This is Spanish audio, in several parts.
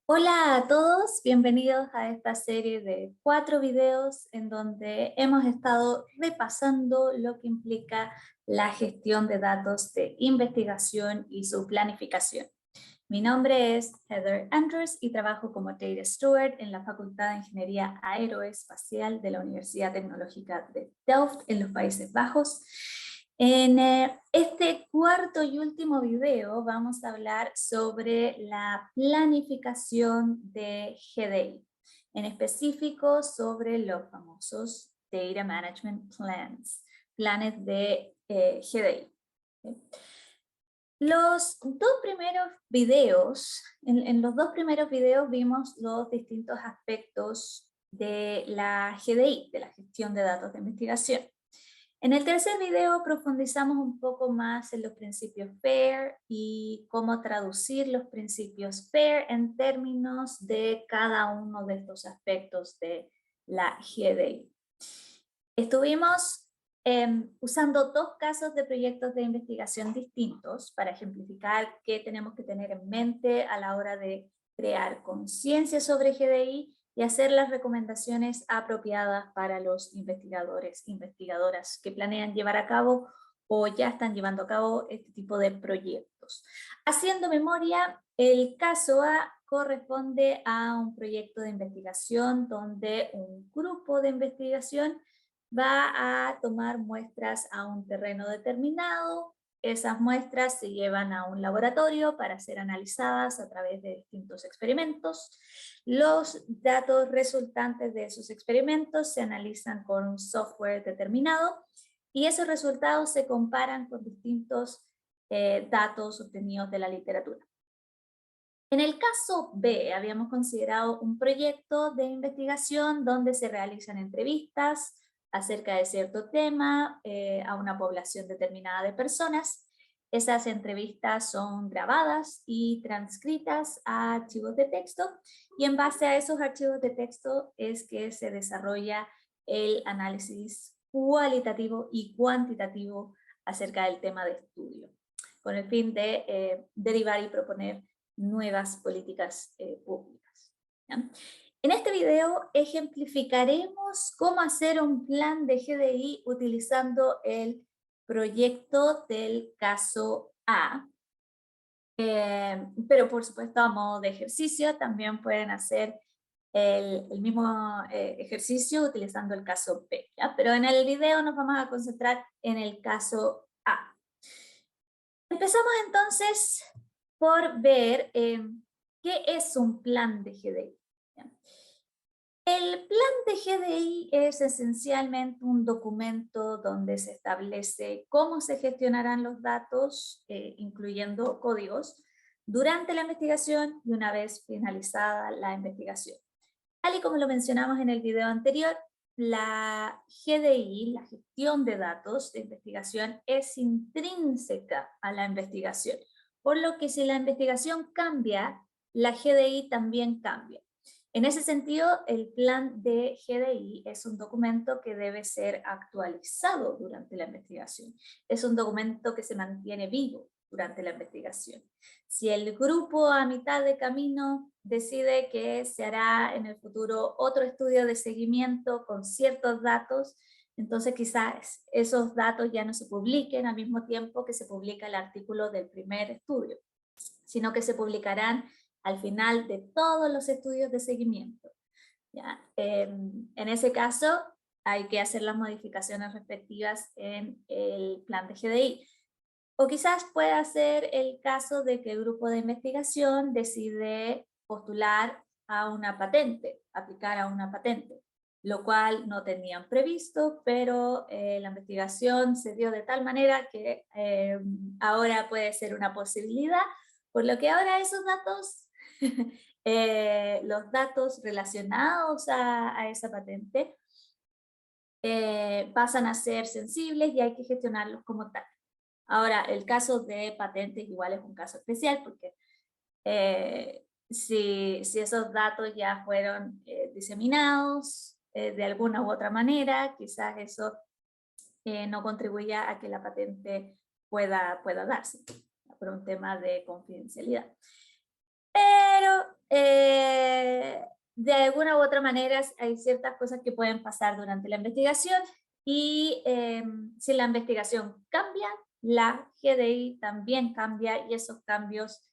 Hola a todos, bienvenidos a esta serie de 4 videos en donde hemos estado repasando lo que implica la gestión de datos de investigación y su planificación. Mi nombre es Heather Andrews y trabajo como Data Steward en la Facultad de Ingeniería Aeroespacial de la Universidad Tecnológica de Delft en los Países Bajos. En este cuarto y último video vamos a hablar sobre la planificación de GDI, en específico sobre los famosos Data Management Plans, planes de GDI. Los dos primeros videos, en los dos primeros videos vimos los distintos aspectos de la GDI, de la gestión de datos de investigación. En el tercer video profundizamos un poco más en los principios FAIR y cómo traducir los principios FAIR en términos de cada uno de estos aspectos de la GDI. Estuvimos usando dos casos de proyectos de investigación distintos para ejemplificar qué tenemos que tener en mente a la hora de crear conciencia sobre GDI y hacer las recomendaciones apropiadas para los investigadores e investigadoras que planean llevar a cabo o ya están llevando a cabo este tipo de proyectos. Haciendo memoria, el caso A corresponde a un proyecto de investigación donde un grupo de investigación va a tomar muestras a un terreno determinado. Esas muestras se llevan a un laboratorio para ser analizadas a través de distintos experimentos. Los datos resultantes de esos experimentos se analizan con un software determinado y esos resultados se comparan con distintos datos obtenidos de la literatura. En el caso B, habíamos considerado un proyecto de investigación donde se realizan entrevistas acerca de cierto tema a una población determinada de personas. Esas entrevistas son grabadas y transcritas a archivos de texto y en base a esos archivos de texto es que se desarrolla el análisis cualitativo y cuantitativo acerca del tema de estudio, con el fin de derivar y proponer nuevas políticas públicas. ¿Ya? En este video ejemplificaremos cómo hacer un plan de GDI utilizando el proyecto del caso A. Pero por supuesto a modo de ejercicio también pueden hacer el mismo ejercicio utilizando el caso B. ¿Ya? Pero en el video nos vamos a concentrar en el caso A. Empezamos entonces por ver qué es un plan de GDI. El plan de GDI es esencialmente un documento donde se establece cómo se gestionarán los datos, incluyendo códigos, durante la investigación y una vez finalizada la investigación. Tal y como lo mencionamos en el video anterior, la GDI, la gestión de datos de investigación, es intrínseca a la investigación, por lo que si la investigación cambia, la GDI también cambia. En ese sentido, el plan de GDI es un documento que debe ser actualizado durante la investigación. Es un documento que se mantiene vivo durante la investigación. Si el grupo a mitad de camino decide que se hará en el futuro otro estudio de seguimiento con ciertos datos, entonces quizás esos datos ya no se publiquen al mismo tiempo que se publica el artículo del primer estudio, sino que se publicarán al final de todos los estudios de seguimiento. ¿Ya? En ese caso, hay que hacer las modificaciones respectivas en el plan de GDI. O quizás pueda ser el caso de que el grupo de investigación decide postular a una patente, aplicar a una patente, lo cual no tenían previsto, pero la investigación se dio de tal manera que ahora puede ser una posibilidad, por lo que ahora esos datos, los datos relacionados a esa patente, pasan a ser sensibles y hay que gestionarlos como tal. Ahora, el caso de patentes igual es un caso especial porque si esos datos ya fueron diseminados de alguna u otra manera, quizás eso no contribuya a que la patente pueda darse por un tema de confidencialidad. Pero de alguna u otra manera hay ciertas cosas que pueden pasar durante la investigación y si la investigación cambia, la GDI también cambia y esos cambios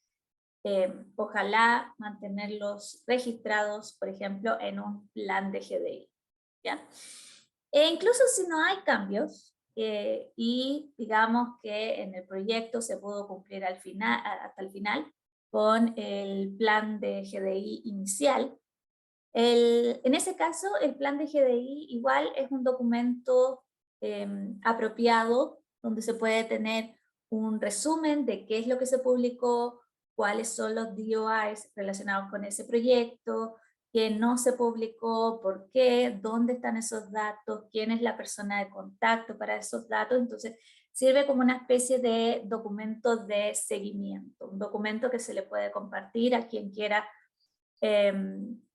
ojalá mantenerlos registrados, por ejemplo, en un plan de GDI. ¿Ya? E incluso si no hay cambios y digamos que en el proyecto se pudo cumplir al final, hasta el final con el plan de GDI inicial, en ese caso, el plan de GDI igual es un documento apropiado donde se puede tener un resumen de qué es lo que se publicó, cuáles son los DOIs relacionados con ese proyecto, qué no se publicó, por qué, dónde están esos datos, quién es la persona de contacto para esos datos. Entonces, sirve como una especie de documento de seguimiento, un documento que se le puede compartir a quien quiera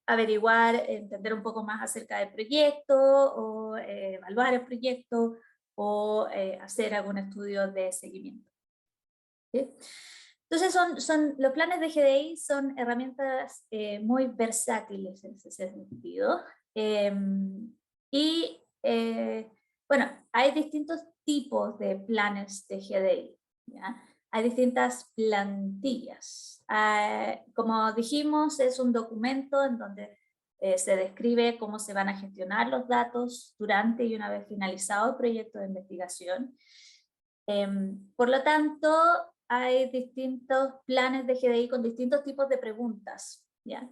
averiguar, entender un poco más acerca del proyecto o evaluar el proyecto o hacer algún estudio de seguimiento. ¿Sí? Entonces los planes de GDI son herramientas muy versátiles en ese sentido. Y bueno, hay distintos tipos de planes de GDI. ¿Ya? Hay distintas plantillas. Como dijimos, es un documento en donde se describe cómo se van a gestionar los datos durante y una vez finalizado el proyecto de investigación. Por lo tanto, hay distintos planes de GDI con distintos tipos de preguntas, ¿ya?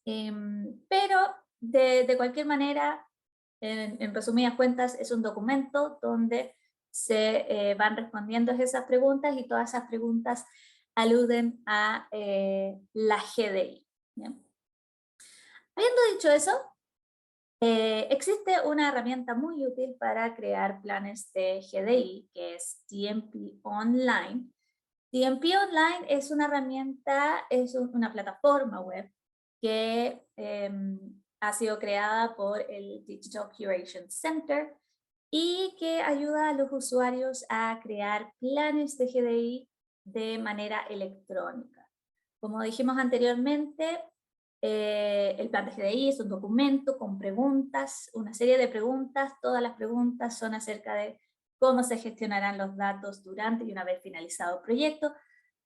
Pero de cualquier manera, en resumidas cuentas, es un documento donde se van respondiendo esas preguntas y todas esas preguntas aluden a la GDI. ¿Ya? Habiendo dicho eso, existe una herramienta muy útil para crear planes de GDI, que es DMP Online. DMP Online es una herramienta, es una plataforma web que ha sido creada por el Digital Curation Center y que ayuda a los usuarios a crear planes de GDI de manera electrónica. Como dijimos anteriormente, el plan de GDI es un documento con preguntas, una serie de preguntas. Todas las preguntas son acerca de cómo se gestionarán los datos durante y una vez finalizado el proyecto.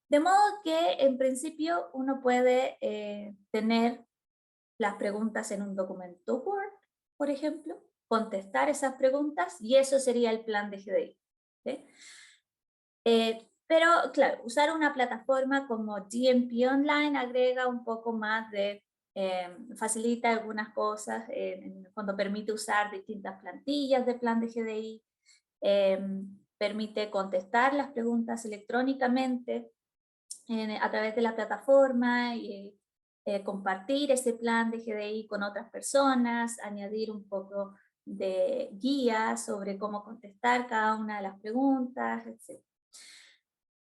De modo que en principio uno puede tener las preguntas en un documento Word, por ejemplo, contestar esas preguntas y eso sería el plan de GDI. ¿Sí? Pero claro, usar una plataforma como DMP Online agrega un poco más de, facilita algunas cosas, en el fondo permite usar distintas plantillas de plan de GDI, permite contestar las preguntas electrónicamente a través de la plataforma y compartir ese plan de GDI con otras personas, añadir un poco de guía sobre cómo contestar cada una de las preguntas, etc.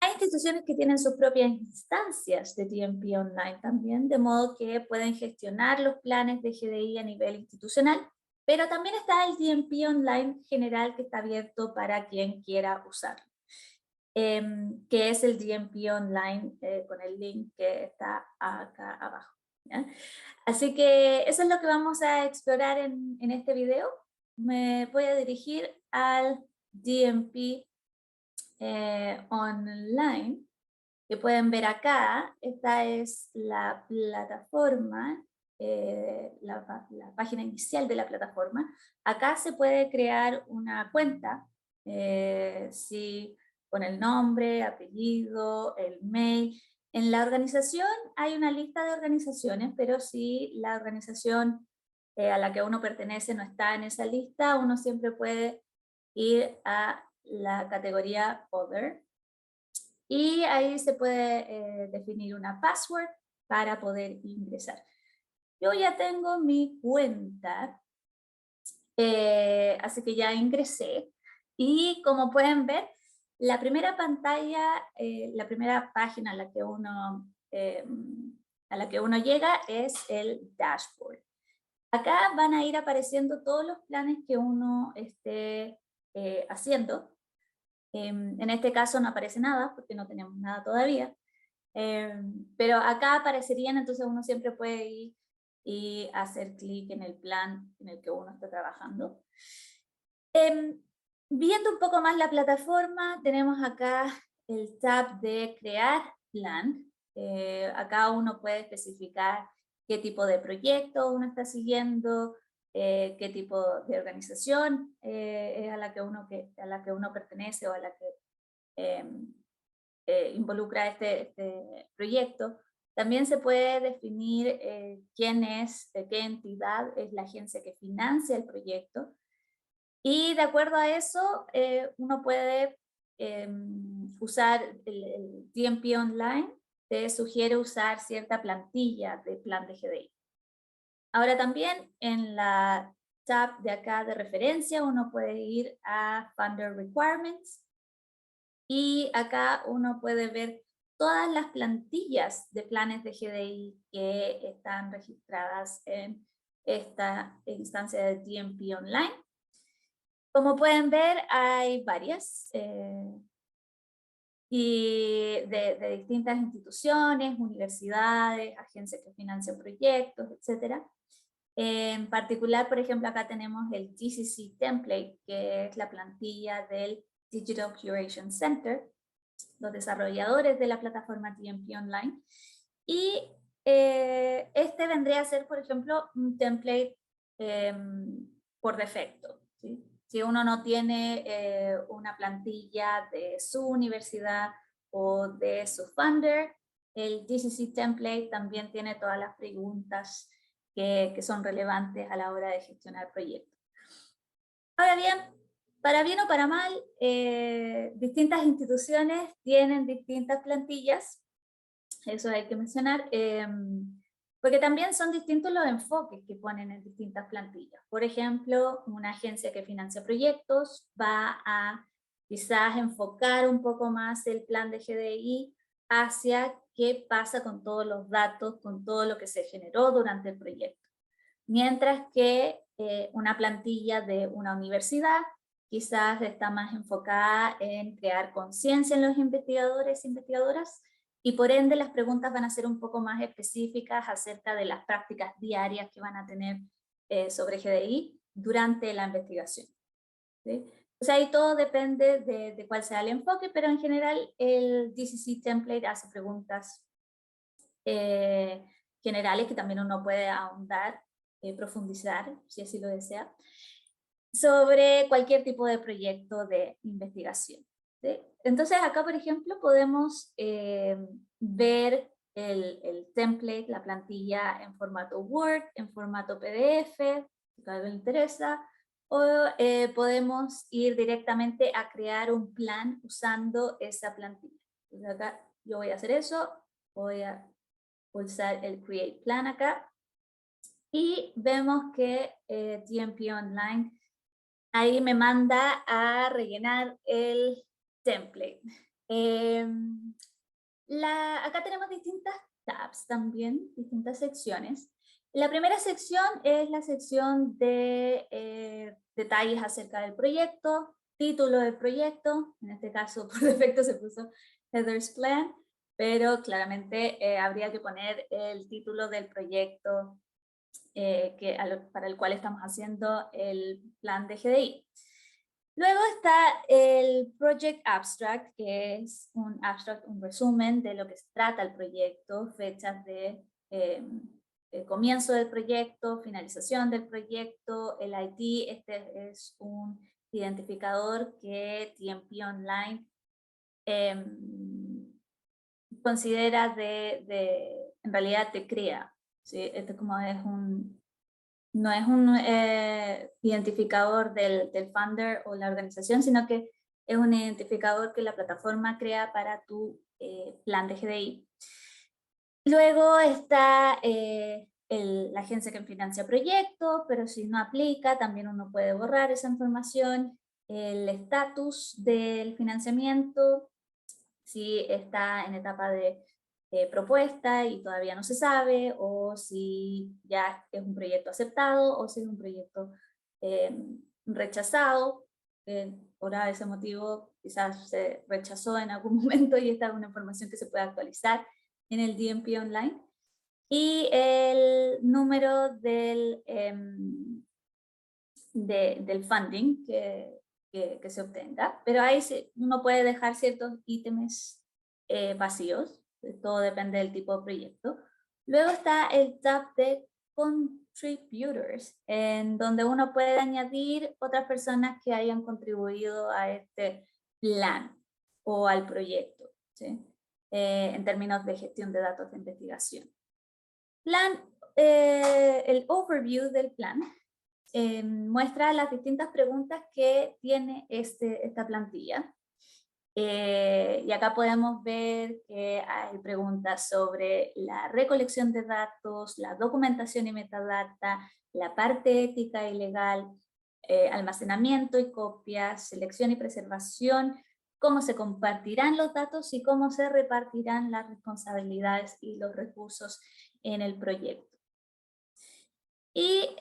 Hay instituciones que tienen sus propias instancias de DMP Online también, de modo que pueden gestionar los planes de GDI a nivel institucional, pero también está el DMP Online general que está abierto para quien quiera usarlo, que es el DMP Online con el link que está acá abajo. ¿Ya? Así que eso es lo que vamos a explorar en este video. Me voy a dirigir al DMP Online, que pueden ver acá. Esta es la plataforma, la página inicial de la plataforma. Acá se puede crear una cuenta, con el nombre, apellido, el mail. En la organización hay una lista de organizaciones, pero si la organización a la que uno pertenece no está en esa lista, uno siempre puede ir a la categoría Other y ahí se puede definir una password para poder ingresar. Yo ya tengo mi cuenta, así que ya ingresé y como pueden ver, la primera pantalla, la primera página a la que uno llega es el dashboard. Acá van a ir apareciendo todos los planes que uno esté haciendo. En este caso no aparece nada porque no tenemos nada todavía, pero acá aparecerían, entonces uno siempre puede ir y hacer clic en el plan en el que uno está trabajando. Viendo un poco más la plataforma, tenemos acá el tab de crear plan. Acá uno puede especificar qué tipo de proyecto uno está siguiendo, qué tipo de organización es a la que uno pertenece o a la que involucra este proyecto. También se puede definir quién es, qué entidad es la agencia que financia el proyecto. Y de acuerdo a eso, uno puede usar el TMP Online, te sugiere usar cierta plantilla de plan de GDI. Ahora también en la tab de acá de referencia, uno puede ir a Funder Requirements y acá uno puede ver todas las plantillas de planes de GDI que están registradas en esta instancia de TMP Online. Como pueden ver, hay varias y de distintas instituciones, universidades, agencias que financian proyectos, etc. En particular, por ejemplo, acá tenemos el GCC Template, que es la plantilla del Digital Curation Center, los desarrolladores de la plataforma TMP Online. Y este vendría a ser, por ejemplo, un template por defecto, ¿sí? Si uno no tiene una plantilla de su universidad o de su funder, el GCC Template también tiene todas las preguntas que son relevantes a la hora de gestionar proyectos. Ahora bien, para bien o para mal, distintas instituciones tienen distintas plantillas, eso hay que mencionar, porque también son distintos los enfoques que ponen en distintas plantillas. Por ejemplo, una agencia que financia proyectos va a quizás enfocar un poco más el plan de GDI hacia qué pasa con todos los datos, con todo lo que se generó durante el proyecto. Mientras que una plantilla de una universidad quizás está más enfocada en crear conciencia en los investigadores e investigadoras, y por ende las preguntas van a ser un poco más específicas acerca de las prácticas diarias que van a tener sobre GDI durante la investigación, ¿sí? O sea, ahí todo depende de cuál sea el enfoque, pero en general el GCC Template hace preguntas generales que también uno puede ahondar, profundizar, si así lo desea, sobre cualquier tipo de proyecto de investigación, ¿sí? Entonces acá, por ejemplo, podemos ver el template, la plantilla en formato Word, en formato PDF, si a alguien le interesa, o podemos ir directamente a crear un plan usando esa plantilla. Entonces acá yo voy a hacer eso, voy a pulsar el Create Plan acá, y vemos que TMP Online ahí me manda a rellenar el template. Acá tenemos distintas tabs también, distintas secciones. La primera sección es la sección de detalles acerca del proyecto, título del proyecto, en este caso por defecto se puso Heather's Plan, pero claramente habría que poner el título del proyecto para el cual estamos haciendo el plan de GDI. Luego está el Project Abstract, que es un abstract, un resumen de lo que se trata el proyecto, fechas de comienzo del proyecto, finalización del proyecto, el ID. Este es un identificador que TMP Online considera en realidad te crea, ¿sí? Este como es no es un identificador del funder o la organización, sino que es un identificador que la plataforma crea para tu plan de GDI. Luego está la agencia que financia proyectos, pero si no aplica, también uno puede borrar esa información. El estatus del financiamiento, si está en etapa de propuesta y todavía no se sabe, o si ya es un proyecto aceptado, o si es un proyecto rechazado. Por ese motivo quizás se rechazó en algún momento y esta es una información que se puede actualizar en el DMP Online. y el número del funding que se obtenga, pero ahí uno puede dejar ciertos ítems vacíos, todo depende del tipo de proyecto. Luego está el tab de contributors, en donde uno puede añadir otras personas que hayan contribuido a este plan o al proyecto, ¿sí? En términos de gestión de datos de investigación. El overview del plan muestra las distintas preguntas que tiene esta plantilla. Y acá podemos ver que hay preguntas sobre la recolección de datos, la documentación y metadata, la parte ética y legal, almacenamiento y copias, selección y preservación, cómo se compartirán los datos y cómo se repartirán las responsabilidades y los recursos en el proyecto. Y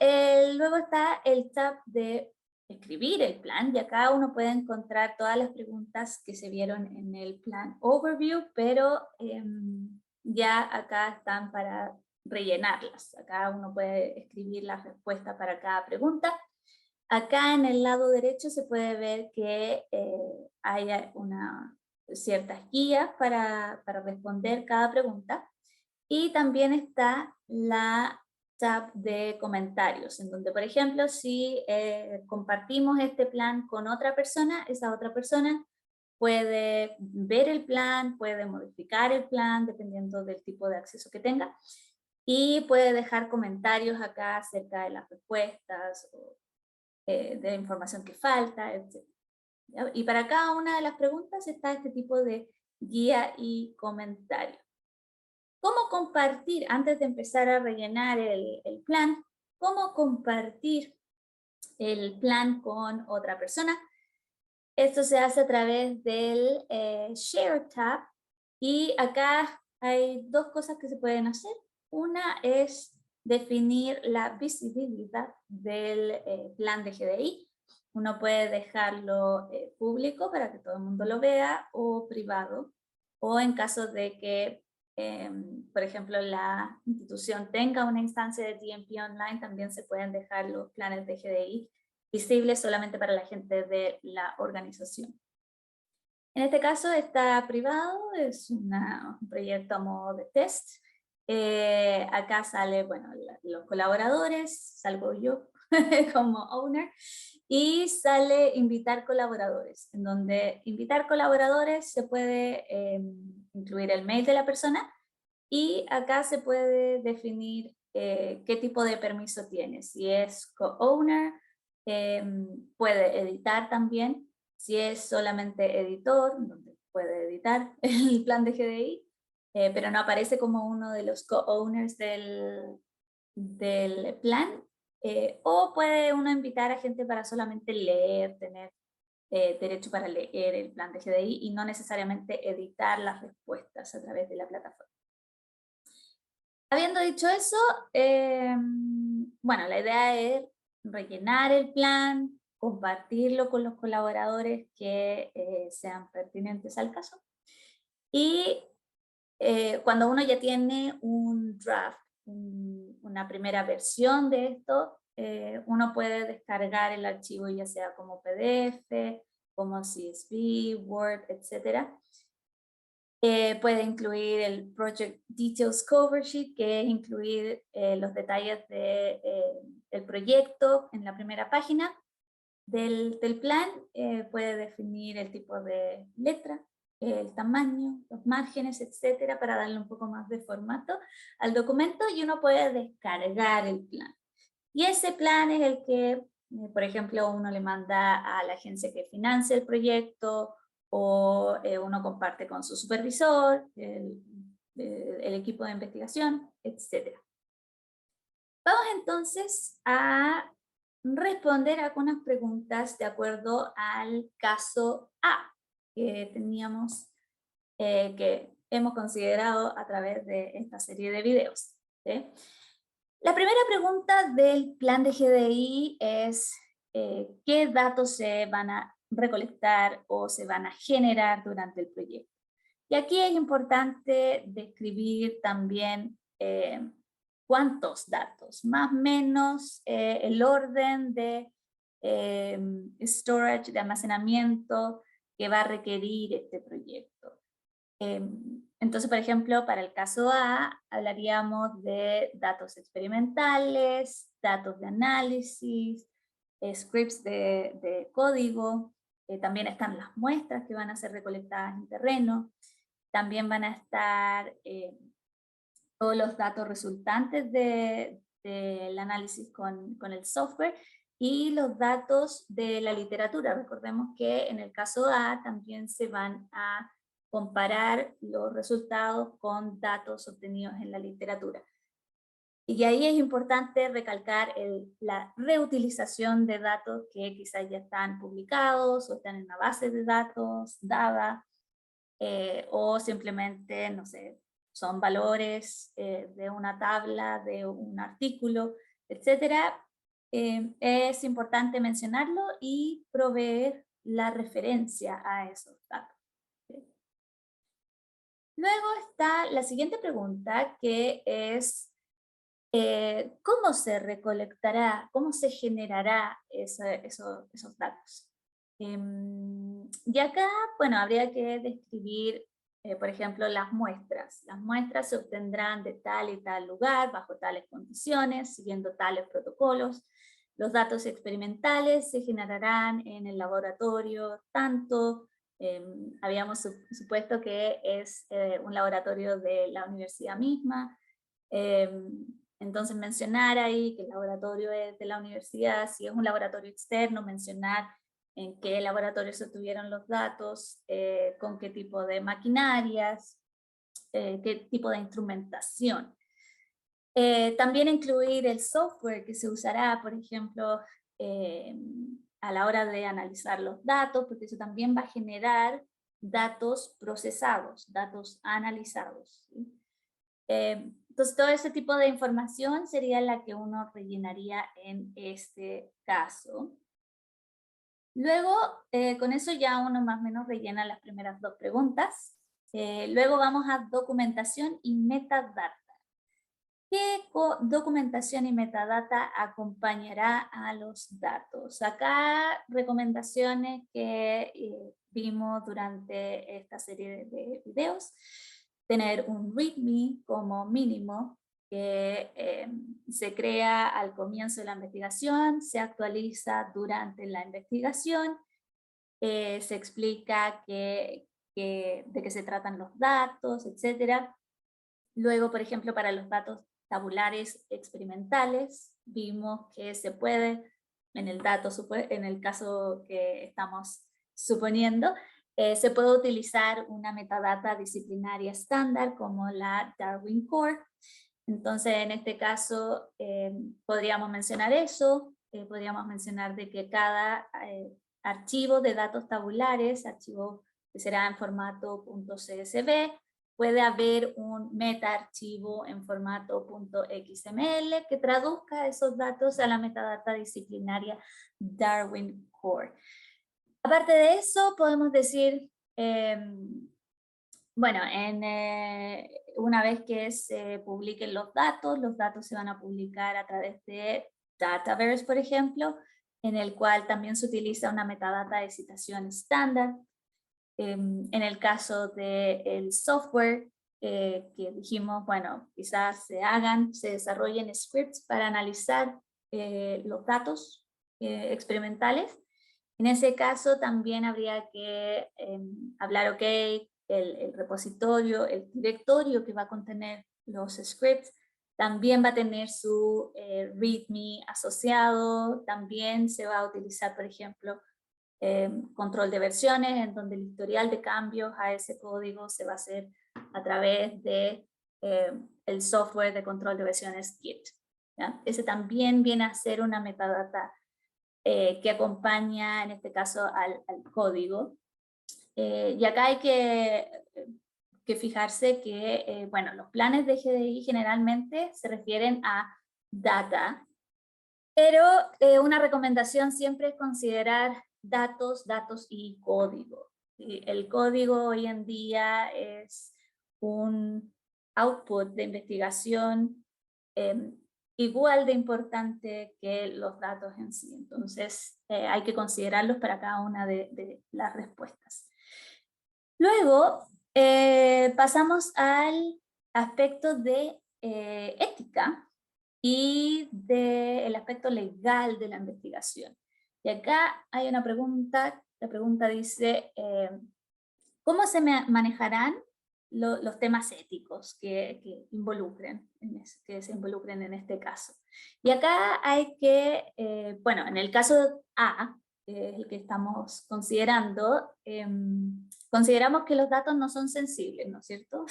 luego está el tab de escribir el plan, y acá uno puede encontrar todas las preguntas que se vieron en el plan overview, pero ya acá están para rellenarlas. Acá uno puede escribir la respuesta para cada pregunta. Acá en el lado derecho se puede ver que hay ciertas guías para responder cada pregunta, y también está la tab de comentarios, en donde, por ejemplo, si compartimos este plan con otra persona, esa otra persona puede ver el plan, puede modificar el plan, dependiendo del tipo de acceso que tenga, y puede dejar comentarios acá acerca de las respuestas, o de la información que falta, etc. Y para cada una de las preguntas está este tipo de guía y comentario. ¿Cómo compartir, antes de empezar a rellenar el plan, cómo compartir el plan con otra persona? Esto se hace a través del Share tab, y acá hay dos cosas que se pueden hacer. Una es definir la visibilidad del plan de GDI. Uno puede dejarlo público para que todo el mundo lo vea, o privado, o en caso de que por ejemplo, la institución tenga una instancia de TMP online, también se pueden dejar los planes de GDI visibles solamente para la gente de la organización. En este caso está privado, es un proyecto a modo de test. Acá sale, bueno, los colaboradores, salgo yo como owner, y sale invitar colaboradores, en donde invitar colaboradores se puede incluir el mail de la persona, y acá se puede definir qué tipo de permiso tiene. Si es co-owner, puede editar también. Si es solamente editor, donde puede editar el plan de GDI, pero no aparece como uno de los co-owners del plan. O puede uno invitar a gente para solamente leer, tener derecho para leer el plan de GDI y no necesariamente editar las respuestas a través de la plataforma. Habiendo dicho eso, bueno, la idea es rellenar el plan, compartirlo con los colaboradores que sean pertinentes al caso. Y cuando uno ya tiene un draft, una primera versión de esto, uno puede descargar el archivo ya sea como PDF, como CSV, Word, etc. Puede incluir el Project Details Cover Sheet, que es incluir los detalles del proyecto en la primera página del plan. Puede definir el tipo de letra, el tamaño, los márgenes, etcétera, para darle un poco más de formato al documento, y uno puede descargar el plan. Y ese plan es el que, por ejemplo, uno le manda a la agencia que financia el proyecto, o uno comparte con su supervisor, el equipo de investigación, etc. Vamos entonces a responder algunas preguntas de acuerdo al caso A que teníamos, que hemos considerado a través de esta serie de videos, ¿sí? La primera pregunta del plan de GDI es ¿qué datos se van a recolectar o se van a generar durante el proyecto? Y aquí es importante describir también cuántos datos, más o menos el orden de storage, de almacenamiento que va a requerir este proyecto. Entonces, por ejemplo, para el caso A, hablaríamos de datos experimentales, datos de análisis, scripts de código, también están las muestras que van a ser recolectadas en terreno, también van a estar todos los datos resultantes del análisis con el software y los datos de la literatura. Recordemos que en el caso A también se van a comparar los resultados con datos obtenidos en la literatura. Y ahí es importante recalcar la reutilización de datos que quizás ya están publicados o están en una base de datos dada, o simplemente, no sé, son valores de una tabla, de un artículo, etcétera. Es importante mencionarlo y proveer la referencia a esos datos. Luego está la siguiente pregunta, que es ¿cómo se recolectará, cómo se generará esos datos? Y acá, bueno, habría que describir, por ejemplo, las muestras. Las muestras se obtendrán de tal y tal lugar, bajo tales condiciones, siguiendo tales protocolos. Los datos experimentales se generarán en el laboratorio, tanto, habíamos supuesto que es un laboratorio de la universidad misma. Entonces mencionar ahí que el laboratorio es de la universidad, si es un laboratorio externo, mencionar en qué laboratorio se obtuvieron los datos, con qué tipo de maquinarias, qué tipo de instrumentación. También incluir el software que se usará, por ejemplo, a la hora de analizar los datos, porque eso también va a generar datos procesados, datos analizados, ¿sí? Entonces, todo ese tipo de información sería la que uno rellenaría en este caso. Luego, con eso ya uno más o menos rellena las primeras dos preguntas. Luego vamos a documentación y metadata. ¿Qué documentación y metadata acompañará a los datos? Acá recomendaciones que vimos durante esta serie de videos. Tener un README como mínimo, que se crea al comienzo de la investigación, se actualiza durante la investigación, se explica de qué se tratan los datos, etc. Luego, por ejemplo, para los datos tabulares experimentales, vimos que se puede, en el caso que estamos suponiendo, se puede utilizar una metadata disciplinaria estándar como la Darwin Core. Entonces, en este caso, podríamos mencionar eso, podríamos mencionar de que cada archivo de datos tabulares, archivo que será en formato .csv, puede haber un metaarchivo en formato .xml que traduzca esos datos a la metadata disciplinaria Darwin Core. Aparte de eso, podemos decir, bueno, una vez que se publiquen los datos se van a publicar a través de Dataverse, por ejemplo, en el cual también se utiliza una metadata de citación estándar. En el caso del software, que dijimos, bueno, quizás se desarrollen scripts para analizar los datos experimentales. En ese caso también habría que hablar, ok, el repositorio, el directorio que va a contener los scripts, también va a tener su README asociado, también se va a utilizar, por ejemplo, control de versiones, en donde el historial de cambios a ese código se va a hacer a través de el software de control de versiones Git, ¿ya? Ese también viene a ser una metadata que acompaña, en este caso, al código. Y acá hay que fijarse que, bueno, los planes de GDI generalmente se refieren a data, pero una recomendación siempre es considerar datos y código. El código hoy en día es un output de investigación igual de importante que los datos en sí. Entonces hay que considerarlos para cada una de las respuestas. Luego pasamos al aspecto de ética y del aspecto legal de la investigación. Y acá hay una pregunta, la pregunta dice, ¿cómo se manejarán los temas éticos que se involucren en este caso? Y acá hay que, bueno, en el caso A, que es el que estamos considerando, consideramos que los datos no son sensibles, ¿no es cierto?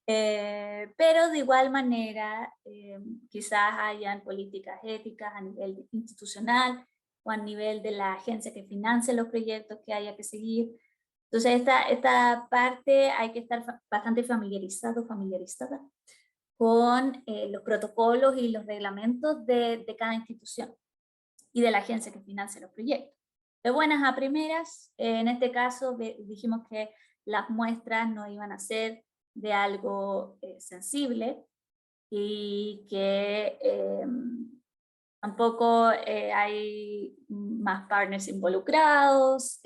Pero de igual manera, quizás hayan políticas éticas a nivel institucional o a nivel de la agencia que financia los proyectos que haya que seguir. Entonces esta parte hay que estar bastante familiarizada con los protocolos y los reglamentos de cada institución y de la agencia que financia los proyectos. De buenas a primeras, en este caso dijimos que las muestras no iban a ser de algo sensible y que tampoco hay más partners involucrados,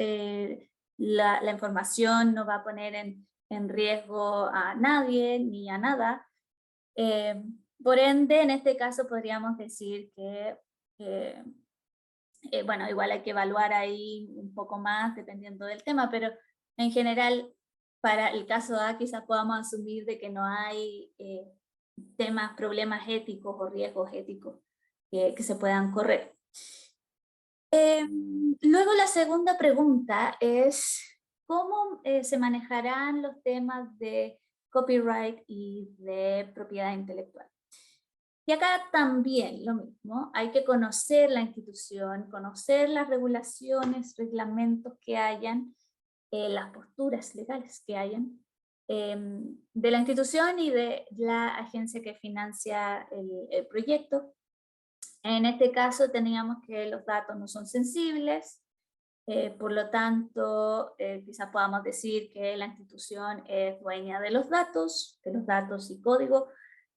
la información no va a poner en riesgo a nadie ni a nada. Por ende, en este caso podríamos decir que bueno, igual hay que evaluar ahí un poco más dependiendo del tema, pero en general para el caso A quizás podamos asumir de que no hay problemas éticos o riesgos éticos que se puedan correr. Luego la segunda pregunta es ¿cómo se manejarán los temas de copyright y de propiedad intelectual? Y acá también lo mismo, hay que conocer la institución, conocer las regulaciones, reglamentos que hayan, las posturas legales que hayan de la institución y de la agencia que financia el proyecto. En este caso teníamos que los datos no son sensibles, por lo tanto quizás podamos decir que la institución es dueña de los datos y código,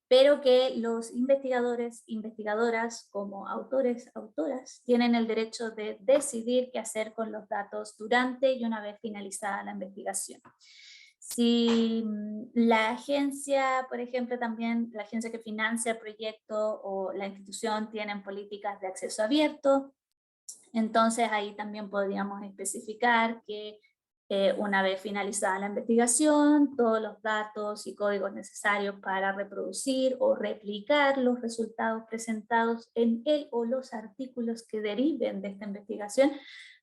pero que los investigadores, investigadoras como autores, autoras, tienen el derecho de decidir qué hacer con los datos durante y una vez finalizada la investigación. Si la agencia, por ejemplo, también la agencia que financia el proyecto o la institución tienen políticas de acceso abierto, entonces ahí también podríamos especificar que una vez finalizada la investigación, todos los datos y códigos necesarios para reproducir o replicar los resultados presentados en él o los artículos que deriven de esta investigación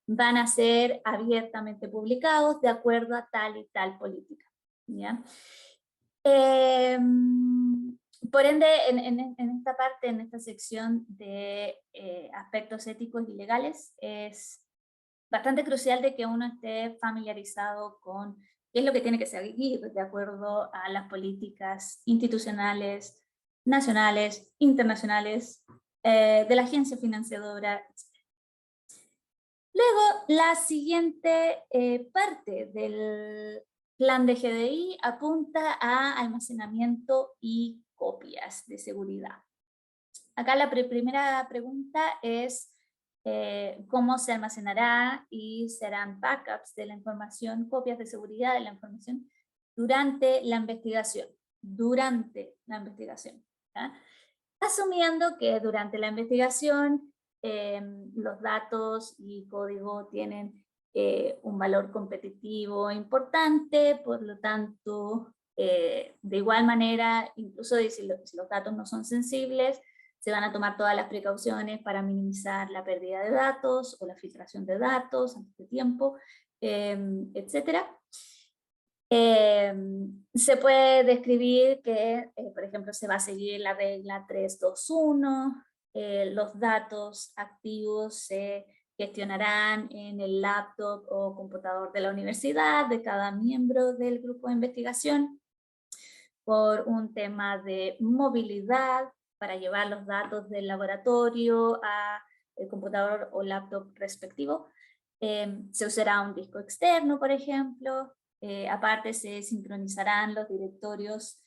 van a ser abiertamente publicados de acuerdo a tal y tal política. ¿Ya? Por ende, en esta parte, en esta sección de aspectos éticos y legales, es bastante crucial de que uno esté familiarizado con qué es lo que tiene que seguir de acuerdo a las políticas institucionales, nacionales, internacionales, de la agencia financiadora. Luego, la siguiente parte del plan de GDI apunta a almacenamiento y copias de seguridad. Acá la primera pregunta es cómo se almacenará y serán backups de la información, copias de seguridad de la información durante la investigación. ¿Ya? Asumiendo que durante la investigación los datos y código tienen un valor competitivo importante, por lo tanto, de igual manera, incluso si los datos no son sensibles, se van a tomar todas las precauciones para minimizar la pérdida de datos o la filtración de datos antes de tiempo, etc. Se puede describir que, por ejemplo, se va a seguir la regla 321, los datos activos se gestionarán en el laptop o computador de la universidad, de cada miembro del grupo de investigación, por un tema de movilidad, para llevar los datos del laboratorio a el computador o laptop respectivo. Se usará un disco externo, por ejemplo. Aparte se sincronizarán los directorios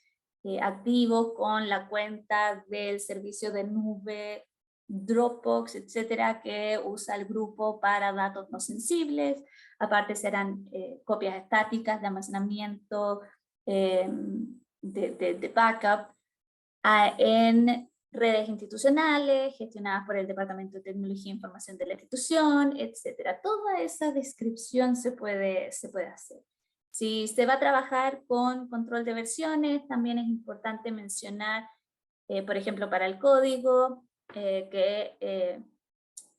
activos con la cuenta del servicio de nube Dropbox, etcétera, que usa el grupo para datos no sensibles. Aparte serán copias estáticas de almacenamiento, de backup, en redes institucionales gestionadas por el Departamento de Tecnología e Información de la institución, etcétera. Toda esa descripción se puede hacer. Si se va a trabajar con control de versiones, también es importante mencionar, por ejemplo, para el código, que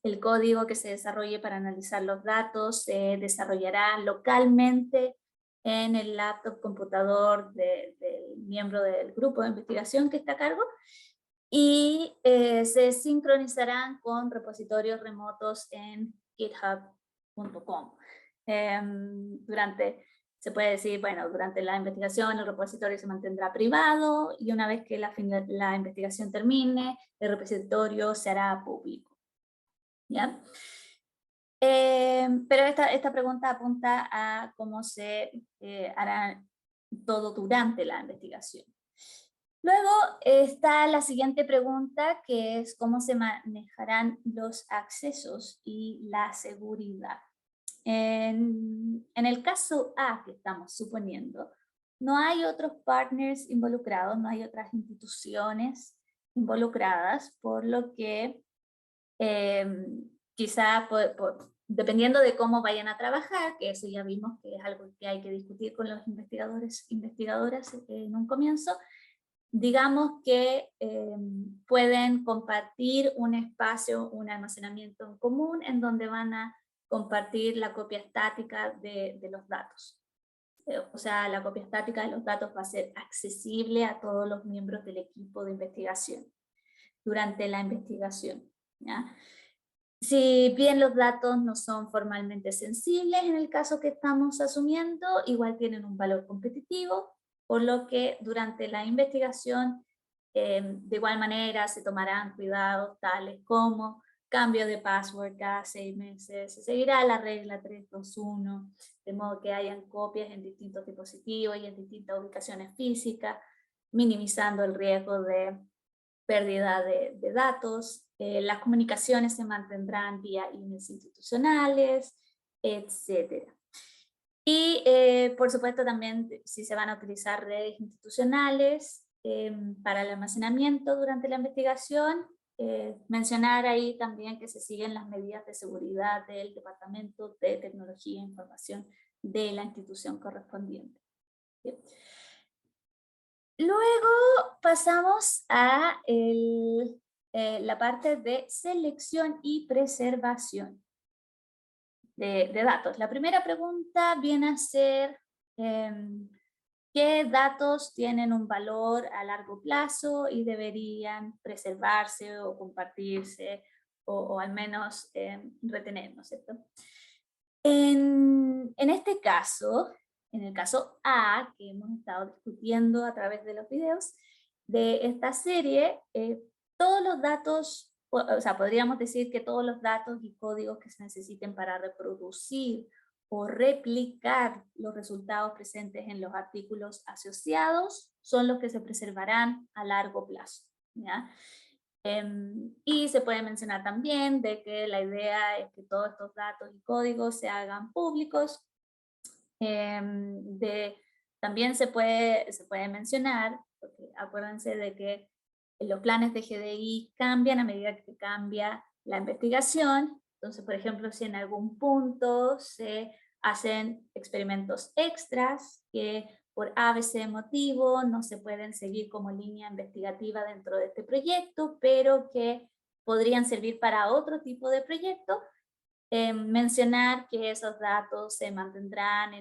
el código que se desarrolle para analizar los datos se desarrollará localmente en el laptop computador del miembro del grupo de investigación que está a cargo, y se sincronizarán con repositorios remotos en github.com. Se puede decir, bueno, durante la investigación el repositorio se mantendrá privado y una vez que la investigación termine, el repositorio se hará público. ¿Ya? Pero esta pregunta apunta a cómo se hará todo durante la investigación. Luego está la siguiente pregunta, que es cómo se manejarán los accesos y la seguridad. En el caso A que estamos suponiendo, no hay otros partners involucrados, no hay otras instituciones involucradas, por lo que quizá dependiendo de cómo vayan a trabajar, que eso ya vimos que es algo que hay que discutir con los investigadores, investigadoras en un comienzo, digamos que pueden compartir un espacio, un almacenamiento en común en donde van a compartir la copia estática de los datos. O sea, la copia estática de los datos va a ser accesible a todos los miembros del equipo de investigación durante la investigación, ¿ya? Si bien los datos no son formalmente sensibles, en el caso que estamos asumiendo, igual tienen un valor competitivo, por lo que durante la investigación, de igual manera, se tomarán cuidados tales como cambio de password cada 6 meses, se seguirá la regla 321, de modo que hayan copias en distintos dispositivos y en distintas ubicaciones físicas, minimizando el riesgo de pérdida de datos. Las comunicaciones se mantendrán vía emails institucionales, etc. Y por supuesto también si se van a utilizar redes institucionales para el almacenamiento durante la investigación, mencionar ahí también que se siguen las medidas de seguridad del Departamento de Tecnología e Información de la institución correspondiente. ¿Sí? Luego pasamos a la parte de selección y preservación de datos. La primera pregunta viene a ser ¿qué datos tienen un valor a largo plazo y deberían preservarse o compartirse o al menos retener, ¿no es cierto? En este caso, en el caso A, que hemos estado discutiendo a través de los videos de esta serie, todos los datos, o sea, podríamos decir que todos los datos y códigos que se necesiten para reproducir o replicar los resultados presentes en los artículos asociados son los que se preservarán a largo plazo, ¿ya? Y se puede mencionar también de que la idea es que todos estos datos y códigos se hagan públicos. También se puede mencionar, porque acuérdense de que los planes de GDI cambian a medida que cambia la investigación. Entonces, por ejemplo, si en algún punto se hacen experimentos extras que por ABC motivo no se pueden seguir como línea investigativa dentro de este proyecto, pero que podrían servir para otro tipo de proyecto, mencionar que esos datos se mantendrán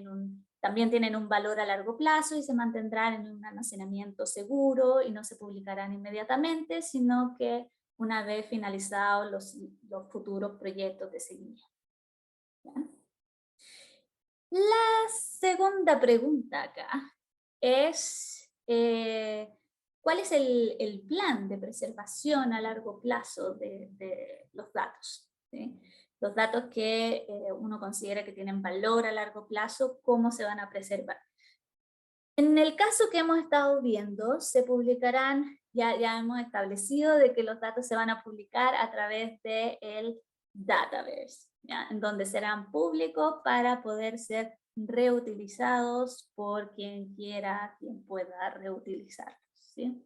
también tienen un valor a largo plazo y se mantendrán en un almacenamiento seguro y no se publicarán inmediatamente, sino que una vez finalizados los futuros proyectos de seguimiento. ¿Ya? La segunda pregunta acá es, ¿cuál es el plan de preservación a largo plazo de los datos? ¿Sí? Los datos que uno considera que tienen valor a largo plazo, ¿cómo se van a preservar? En el caso que hemos estado viendo, se publicarán, ya hemos establecido de que los datos se van a publicar a través del Dataverse, ¿ya? En donde serán públicos para poder ser reutilizados por quien quiera, quien pueda reutilizarlos, ¿sí?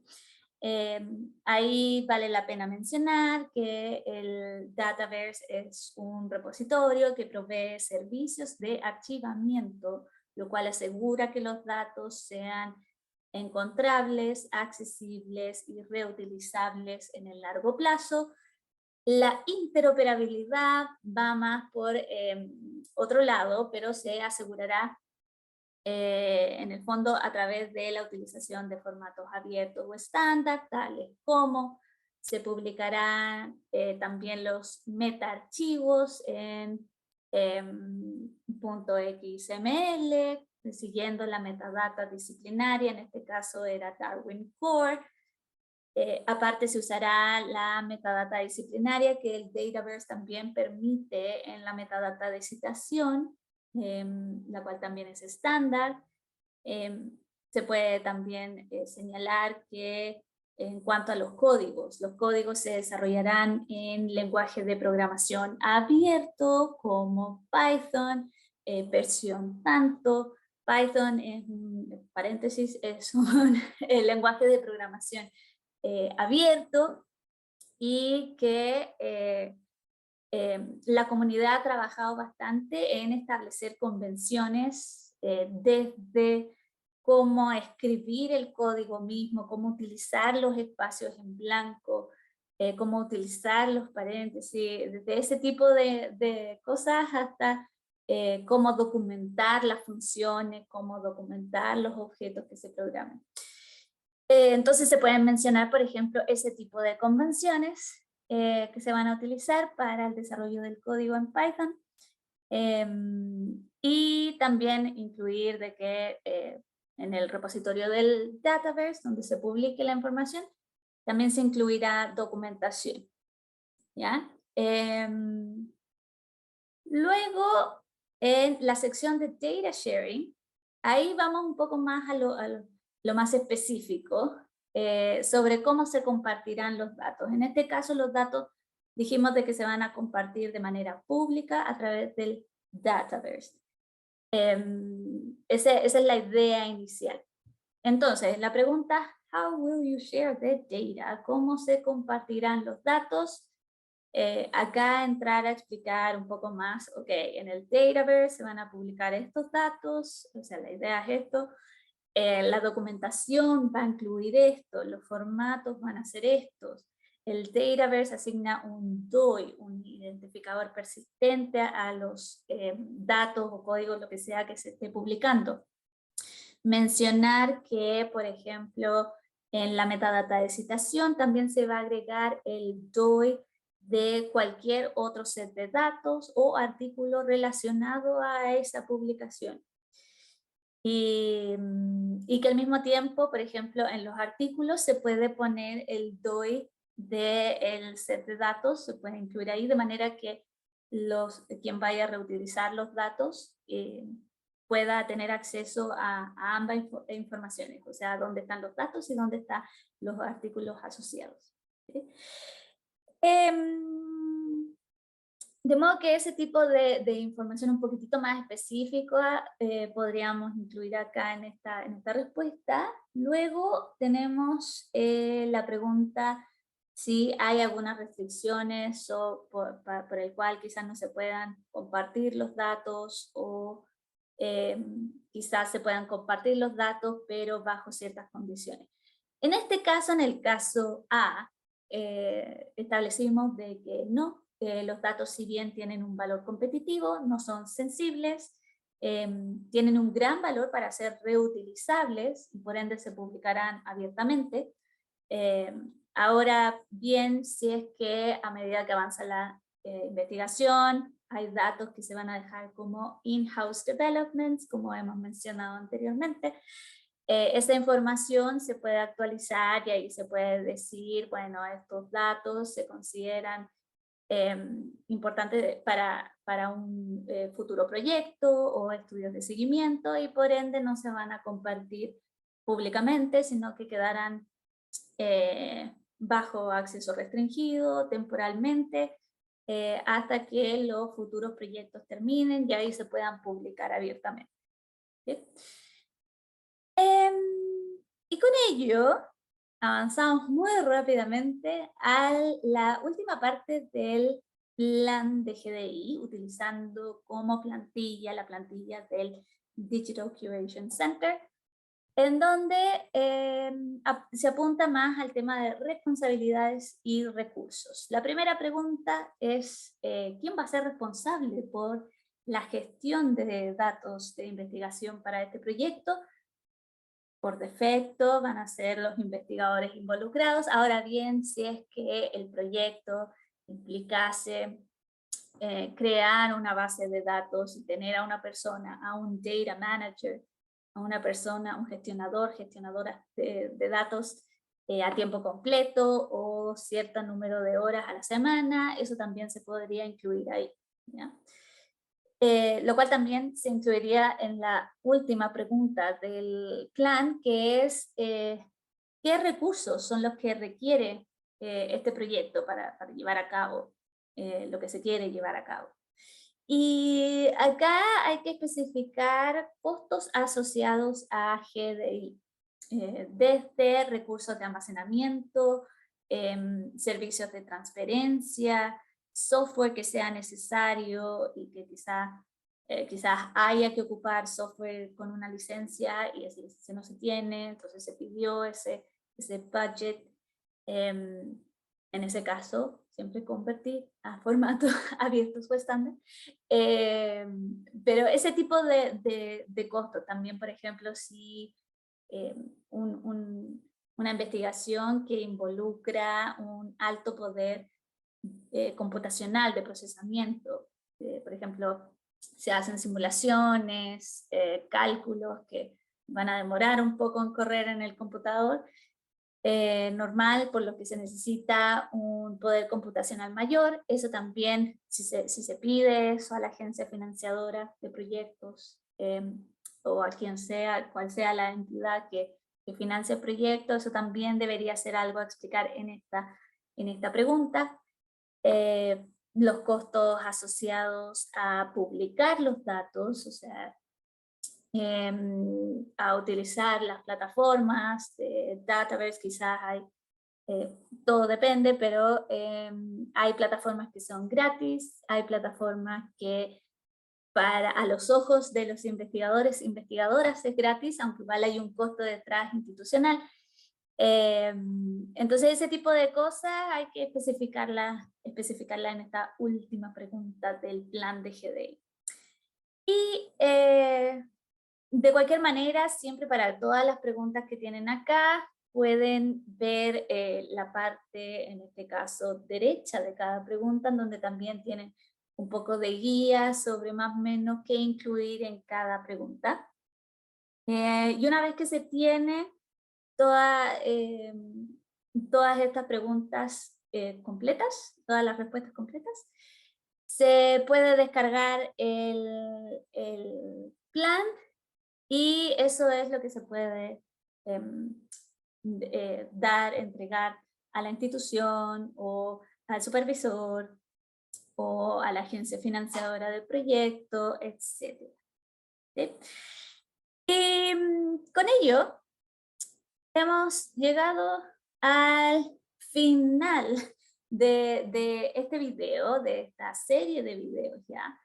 Ahí vale la pena mencionar que el Dataverse es un repositorio que provee servicios de archivamiento, lo cual asegura que los datos sean encontrables, accesibles y reutilizables en el largo plazo. La interoperabilidad va más por otro lado, pero se asegurará en el fondo a través de la utilización de formatos abiertos o estándar, tales como se publicarán también los metaarchivos en .xml, siguiendo la metadata disciplinaria, en este caso era Darwin Core. Aparte se usará la metadata disciplinaria que el Dataverse también permite en la metadata de citación, la cual también es estándar. Se puede también señalar que en cuanto a los códigos se desarrollarán en lenguaje de programación abierto como Python, versión tanto. Python, en paréntesis, es un lenguaje de programación abierto y que la comunidad ha trabajado bastante en establecer convenciones desde cómo escribir el código mismo, cómo utilizar los espacios en blanco, cómo utilizar los paréntesis, desde ese tipo de cosas hasta cómo documentar las funciones, cómo documentar los objetos que se programan. Entonces se pueden mencionar, por ejemplo, ese tipo de convenciones que se van a utilizar para el desarrollo del código en Python. Y también incluir de que en el repositorio del Dataverse, donde se publique la información, también se incluirá documentación, ¿ya? Luego, en la sección de Data Sharing, ahí vamos un poco más a lo más específico sobre cómo se compartirán los datos. En este caso, los datos dijimos de que se van a compartir de manera pública a través del Dataverse. Esa es la idea inicial. Entonces, la pregunta, how will you share the data? ¿Cómo se compartirán los datos? Acá entrar a explicar un poco más, ok, en el Dataverse se van a publicar estos datos, o sea, la idea es esto, la documentación va a incluir esto, los formatos van a ser estos, el Dataverse asigna un DOI, un identificador persistente a los datos o códigos, lo que sea que se esté publicando. Mencionar que, por ejemplo, en la metadata de citación también se va a agregar el DOI de cualquier otro set de datos o artículo relacionado a esa publicación. Y que al mismo tiempo, por ejemplo, en los artículos se puede poner el DOI del set de datos, se puede incluir ahí de manera que quien vaya a reutilizar los datos pueda tener acceso a ambas informaciones, o sea, dónde están los datos y dónde están los artículos asociados. ¿Sí? De modo que ese tipo de información un poquitito más específica podríamos incluir acá en esta respuesta. Luego tenemos la pregunta si hay algunas restricciones o por el cual quizás no se puedan compartir los datos o quizás se puedan compartir los datos pero bajo ciertas condiciones. En este caso, en el caso A, establecimos de que no, los datos si bien tienen un valor competitivo, no son sensibles, tienen un gran valor para ser reutilizables y por ende se publicarán abiertamente. Ahora bien, si es que a medida que avanza la investigación, hay datos que se van a dejar como in-house developments, como hemos mencionado anteriormente, esa información se puede actualizar y ahí se puede decir, bueno, estos datos se consideran importante para un futuro proyecto o estudios de seguimiento, y por ende no se van a compartir públicamente, sino que quedarán bajo acceso restringido temporalmente hasta que los futuros proyectos terminen y ahí se puedan publicar abiertamente. ¿Sí? Y con ello avanzamos muy rápidamente a la última parte del plan de GDI, utilizando como plantilla la plantilla del Digital Curation Center, en donde se apunta más al tema de responsabilidades y recursos. La primera pregunta es, ¿quién va a ser responsable por la gestión de datos de investigación para este proyecto? Por defecto van a ser los investigadores involucrados. Ahora bien, si es que el proyecto implicase crear una base de datos y tener a una persona, a un data manager, a una persona, un gestionadora de datos a tiempo completo o cierto número de horas a la semana, eso también se podría incluir ahí, ¿ya? Lo cual también se incluiría en la última pregunta del plan, que es ¿qué recursos son los que requiere este proyecto para llevar a cabo lo que se quiere llevar a cabo? Y acá hay que especificar costos asociados a GDI, desde recursos de almacenamiento, servicios de transferencia, software que sea necesario y que quizás haya que ocupar software con una licencia y esa licencia no se tiene, entonces se pidió ese budget. En ese caso, siempre convertir a formatos abiertos o estándar. Pero ese tipo de costo también, por ejemplo, si una investigación que involucra un alto poder computacional de procesamiento, por ejemplo, se hacen simulaciones, cálculos que van a demorar un poco en correr en el computador, normal, por lo que se necesita un poder computacional mayor. Eso también, si se pide eso a la agencia financiadora de proyectos o a quien sea, cual sea la entidad que financia el proyecto, eso también debería ser algo a explicar en esta pregunta. Los costos asociados a publicar los datos, o sea, a utilizar las plataformas de Dataverse, quizás hay, todo depende, pero hay plataformas que son gratis, hay plataformas que a los ojos de los investigadores, investigadoras es gratis, aunque igual hay un costo detrás institucional. Entonces ese tipo de cosas hay que especificarla en esta última pregunta del plan de GDI. Y de cualquier manera, siempre para todas las preguntas que tienen acá, pueden ver la parte, en este caso, derecha de cada pregunta, en donde también tienen un poco de guía sobre más o menos qué incluir en cada pregunta. Y una vez que se tiene todas estas preguntas completas, todas las respuestas completas, se puede descargar el plan. Y eso es lo que se puede entregar a la institución o al supervisor o a la agencia financiadora del proyecto, etc. ¿Sí? Y con ello hemos llegado al final de este video, de esta serie de videos ya.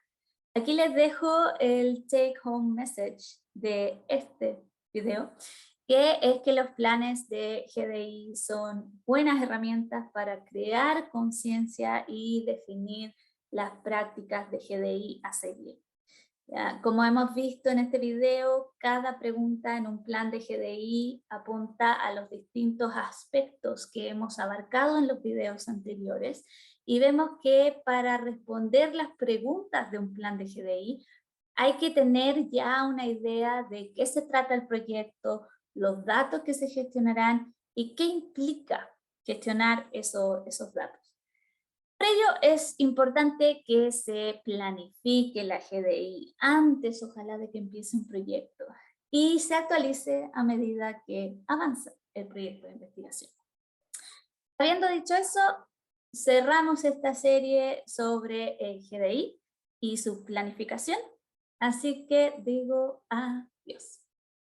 Aquí les dejo el take home message de este video, que es que los planes de GDI son buenas herramientas para crear conciencia y definir las prácticas de GDI a seguir. ¿Ya? Como hemos visto en este video, cada pregunta en un plan de GDI apunta a los distintos aspectos que hemos abarcado en los videos anteriores, y vemos que para responder las preguntas de un plan de GDI hay que tener ya una idea de qué se trata el proyecto, los datos que se gestionarán y qué implica gestionar esos datos. Por ello es importante que se planifique la GDI antes, ojalá, de que empiece un proyecto y se actualice a medida que avanza el proyecto de investigación. Habiendo dicho eso, cerramos esta serie sobre el GDI y su planificación, así que digo adiós.